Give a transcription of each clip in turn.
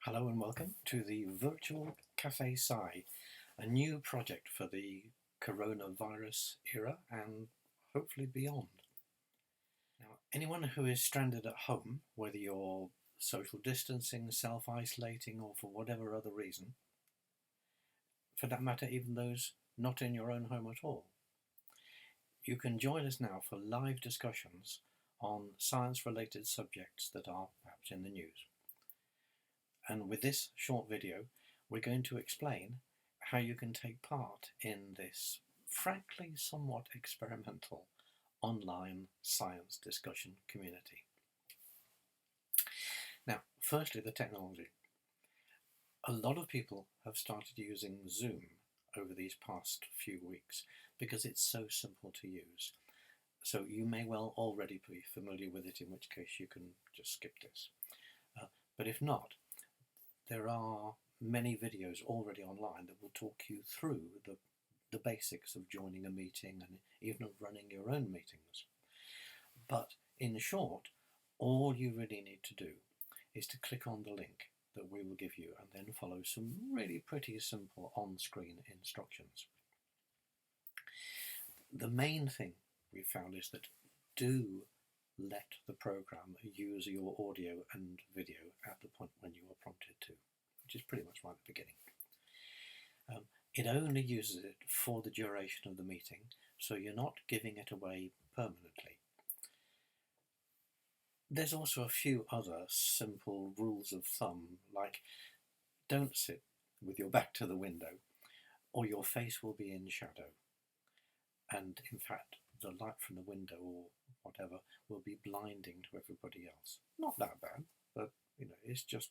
Hello and welcome to the Virtual Cafe Sci, a new project for the coronavirus era and hopefully beyond. Now, anyone who is stranded at home, whether you're social distancing, self-isolating, or for whatever other reason, for that matter, even those not in your own home at all, you can join us now for live discussions on science-related subjects that are perhaps in the news. And with this short video, we're going to explain how you can take part in this, frankly, somewhat experimental online science discussion community. Now, firstly, the technology. A lot of people have started using Zoom over these past few weeks because it's so simple to use. So you may well already be familiar with it, in which case you can just skip this. But if not, there are many videos already online that will talk you through the basics of joining a meeting and even of running your own meetings. But in short, all you really need to do is to click on the link that we will give you and then follow some really pretty simple on-screen instructions. The main thing we've found is that do let the program use your audio and video at the point when you are prompted to, which is pretty much right at the beginning. It only uses it for the duration of the meeting, so you're not giving it away permanently. There's also a few other simple rules of thumb, like don't sit with your back to the window or your face will be in shadow. And in fact, the light from the window or whatever will be blinding to everybody else. Not that bad, but it's just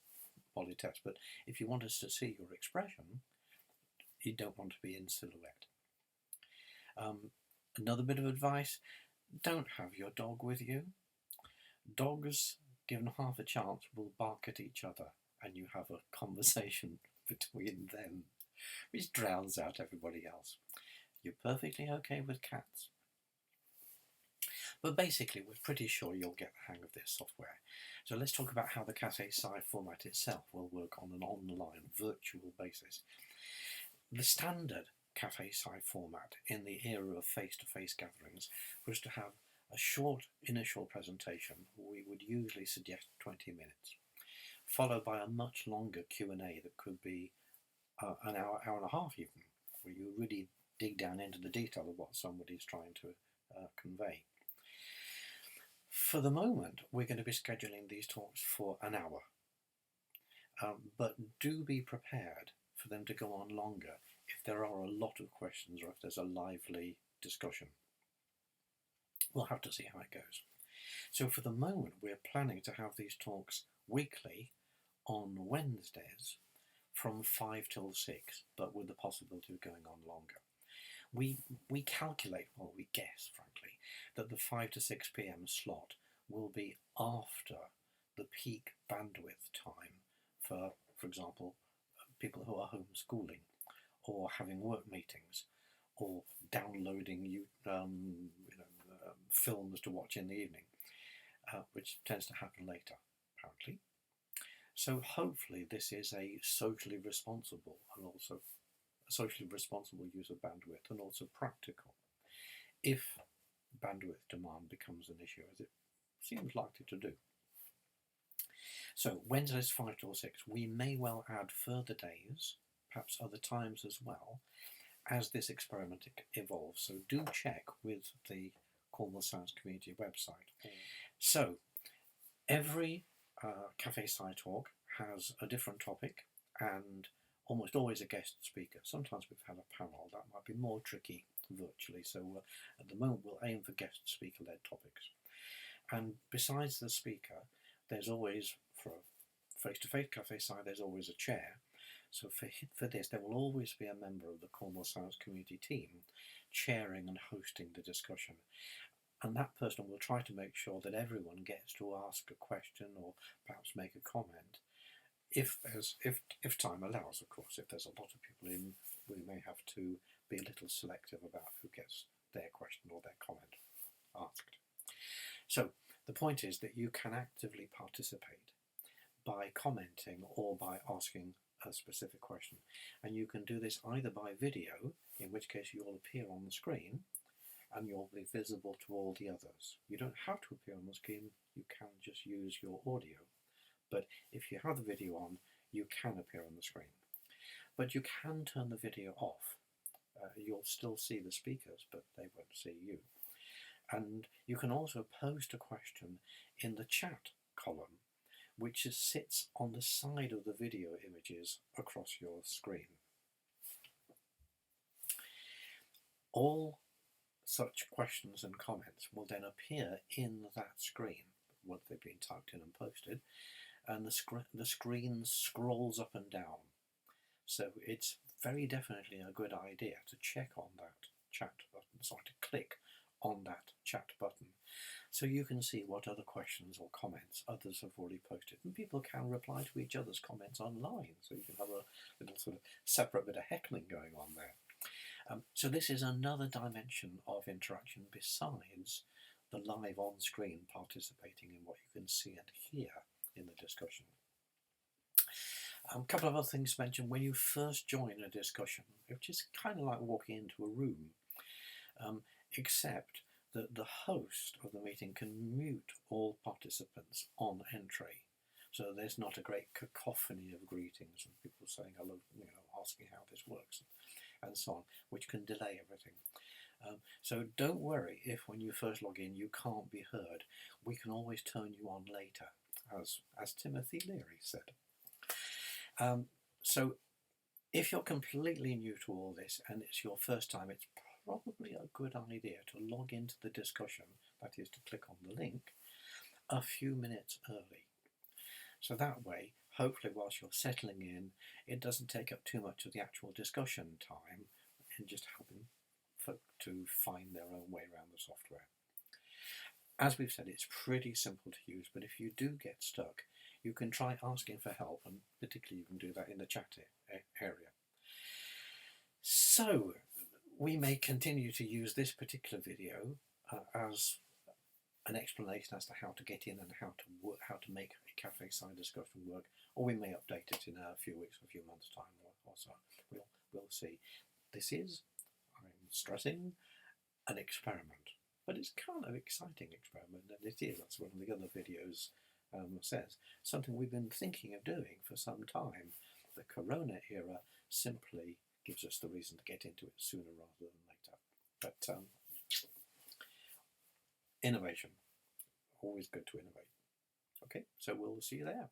politesse. But if you want us to see your expression, you don't want to be in silhouette. Another bit of advice, don't have your dog with you. Dogs, given half a chance, will bark at each other and you have a conversation between them, which drowns out everybody else. You're perfectly okay with cats. But basically, we're pretty sure you'll get the hang of this software. So let's talk about how the Cafe Sci format itself will work on an online virtual basis. The standard Cafe Sci format in the era of face-to-face gatherings was to have a short initial presentation. We would usually suggest 20 minutes, followed by a much longer Q&A that could be an hour, hour and a half even, where you really dig down into the detail of what somebody's trying to convey. For the moment, we're going to be scheduling these talks for an hour, but do be prepared for them to go on longer if there are a lot of questions or if there's a lively discussion. We'll have to see how it goes. So for the moment, we're planning to have these talks weekly on Wednesdays from 5 till 6, but with the possibility of going on longer. We calculate, well, we guess, frankly, that the 5 to 6 p.m. slot will be after the peak bandwidth time for example, people who are homeschooling or having work meetings or downloading films to watch in the evening, which tends to happen later, apparently. So hopefully this is a socially responsible and also a socially responsible use of bandwidth, and also practical if bandwidth demand becomes an issue, as it seems likely to do. So Wednesdays 5 till 6, we may well add further days, perhaps other times as well, as this experiment evolves. So do check with the Cornwall Science Community website. So every Cafe Sci talk has a different topic and almost always a guest speaker. Sometimes we've had a panel. That might be more tricky virtually. So at the moment we'll aim for guest speaker-led topics. And besides the speaker, there's always, for a face-to-face Cafe Sci, there's always a chair. So for this, there will always be a member of the Cornwall Science Community team chairing and hosting the discussion. And that person will try to make sure that everyone gets to ask a question or perhaps make a comment. If time allows, of course. If there's a lot of people in, we may have to be a little selective about who gets their question or their comment asked. So the point is that you can actively participate, by commenting or by asking a specific question. And you can do this either by video, in which case you'll appear on the screen and you'll be visible to all the others. You don't have to appear on the screen, you can just use your audio. But if you have the video on, you can appear on the screen. But you can turn the video off. You'll still see the speakers, but they won't see you. And you can also post a question in the chat column, which sits on the side of the video images across your screen. All such questions and comments will then appear in that screen once they've been typed in and posted, and the screen scrolls up and down. So it's very definitely a good idea to check on that chat button, so to click on that chat button, so you can see what other questions or comments others have already posted. And people can reply to each other's comments online, so you can have a little sort of separate bit of heckling going on there. So this is another dimension of interaction besides the live on-screen participating in what you can see and hear in the discussion. A couple of other things to mention when you first join a discussion, which is kind of like walking into a room, except that the host of the meeting can mute all participants on entry. So there's not a great cacophony of greetings and people saying hello, asking how this works and so on, which can delay everything. So don't worry if when you first log in you can't be heard. We can always turn you on later, as Timothy Leary said. So if you're completely new to all this and it's your first time, it's probably a good idea to log into the discussion, that is to click on the link, a few minutes early. So that way, hopefully whilst you're settling in, it doesn't take up too much of the actual discussion time and just helping folk to find their own way around the software. As we've said, it's pretty simple to use, but if you do get stuck, you can try asking for help, and particularly you can do that in the chat area. So we may continue to use this particular video as an explanation as to how to get in and how to make a Cafe Sci discussion work, or we may update it in a few weeks or a few months' time or so. We'll see. This is, I'm stressing, an experiment, but it's kind of exciting experiment, and it is. That's one of the other videos says. Something we've been thinking of doing for some time. The Corona era simply gives us the reason to get into it sooner rather than later. But innovation, always good to innovate. Okay, so we'll see you there.